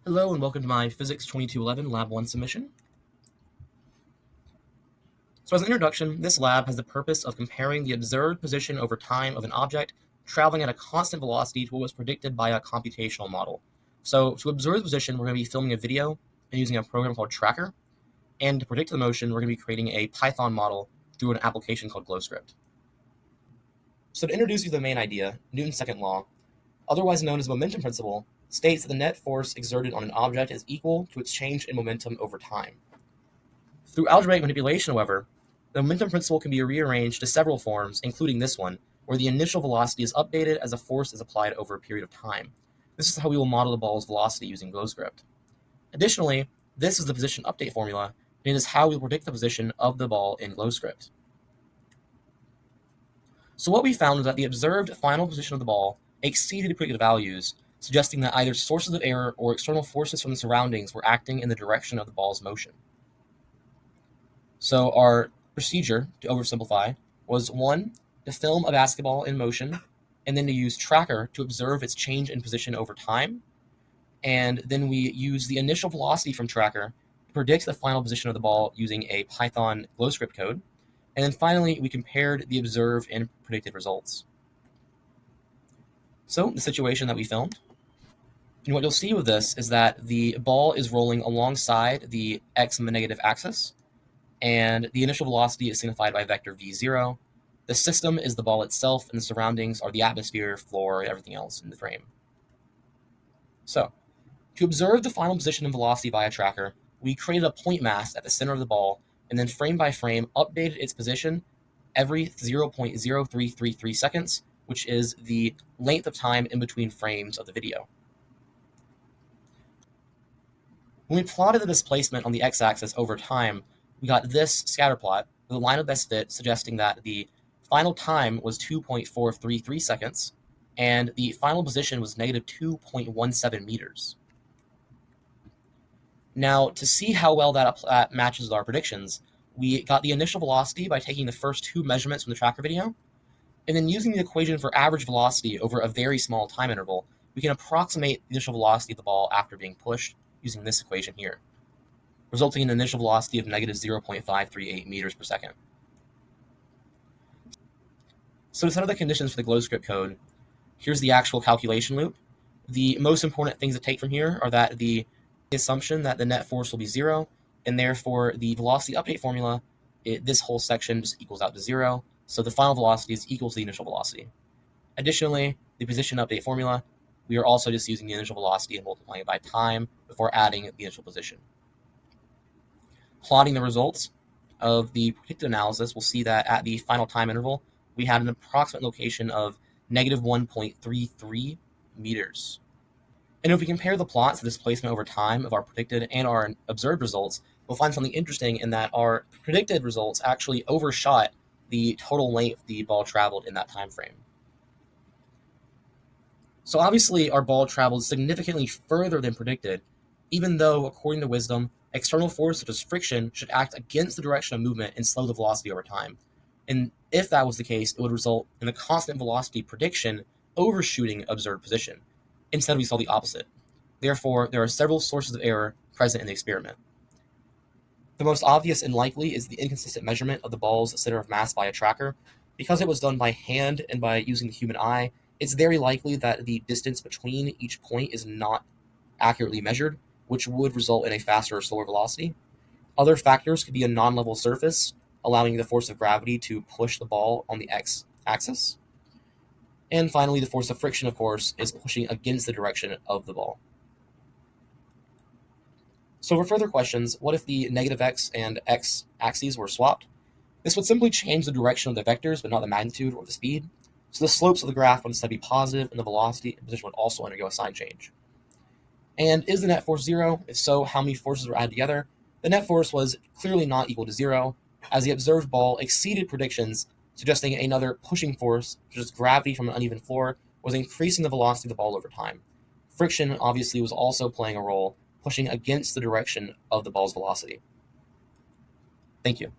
Hello and welcome to my Physics 2211 Lab 1 submission. So as an introduction, this lab has the purpose of comparing the observed position over time of an object traveling at a constant velocity to what was predicted by a computational model. So to observe the position, we're going to be filming a video and using a program called Tracker. And to predict the motion, we're going to be creating a Python model through an application called GlowScript. So to introduce you to the main idea, Newton's second law, otherwise known as the momentum principle, states that the net force exerted on an object is equal to its change in momentum over time. Through algebraic manipulation, however, the momentum principle can be rearranged to several forms, including this one, where the initial velocity is updated as a force is applied over a period of time. This is how we will model the ball's velocity using GlowScript. Additionally, this is the position update formula, and it is how we will predict the position of the ball in GlowScript. So what we found was that the observed final position of the ball exceeded the predicted values, suggesting that either sources of error or external forces from the surroundings were acting in the direction of the ball's motion. So our procedure, to oversimplify, was 1, to film a basketball in motion, and then to use Tracker to observe its change in position over time. And then we use the initial velocity from Tracker to predict the final position of the ball using a Python GlowScript code. And then finally, we compared the observed and predicted results. So the situation that we filmed, and what you'll see with this is that the ball is rolling alongside the x and the negative axis, and the initial velocity is signified by vector v0. The system is the ball itself, and the surroundings are the atmosphere, floor, and everything else in the frame. So, to observe the final position and velocity via Tracker, we created a point mass at the center of the ball, and then frame by frame updated its position every 0.0333 seconds, which is the length of time in between frames of the video. When we plotted the displacement on the x-axis over time, we got this scatter plot with a line of best fit suggesting that the final time was 2.433 seconds, and the final position was negative 2.17 meters. Now, to see how well that matches with our predictions, we got the initial velocity by taking the first 2 measurements from the Tracker video, and then using the equation for average velocity over a very small time interval, we can approximate the initial velocity of the ball after being pushed using this equation here, resulting in an initial velocity of negative 0.538 meters per second. So to set up the conditions for the GlowScript code, here's the actual calculation loop. The most important things to take from here are that the assumption that the net force will be 0, and therefore the velocity update formula, this whole section just equals out to 0, so the final velocity is equal to the initial velocity. Additionally, the position update formula, we are also just using the initial velocity and multiplying it by time before adding the initial position. Plotting the results of the predicted analysis, we'll see that at the final time interval, we had an approximate location of negative 1.33 meters. And if we compare the plots of displacement over time of our predicted and our observed results, we'll find something interesting in that our predicted results actually overshot the total length the ball traveled in that time frame. So obviously our ball traveled significantly further than predicted, even though, according to wisdom, external force such as friction should act against the direction of movement and slow the velocity over time. And if that was the case, it would result in a constant velocity prediction overshooting observed position. Instead, we saw the opposite. Therefore, there are several sources of error present in the experiment. The most obvious and likely is the inconsistent measurement of the ball's center of mass by a tracker. Because it was done by hand and by using the human eye, it's very likely that the distance between each point is not accurately measured, which would result in a faster or slower velocity. Other factors could be a non-level surface, allowing the force of gravity to push the ball on the x-axis. And finally, the force of friction, of course, is pushing against the direction of the ball. So for further questions, what if the negative x and x axes were swapped? This would simply change the direction of the vectors, but not the magnitude or the speed. So the slopes of the graph would instead be positive, and the velocity and position would also undergo a sign change. And is the net force 0? If so, how many forces were added together? The net force was clearly not equal to 0, as the observed ball exceeded predictions, suggesting another pushing force, such as gravity from an uneven floor, was increasing the velocity of the ball over time. Friction obviously was also playing a role, pushing against the direction of the ball's velocity. Thank you.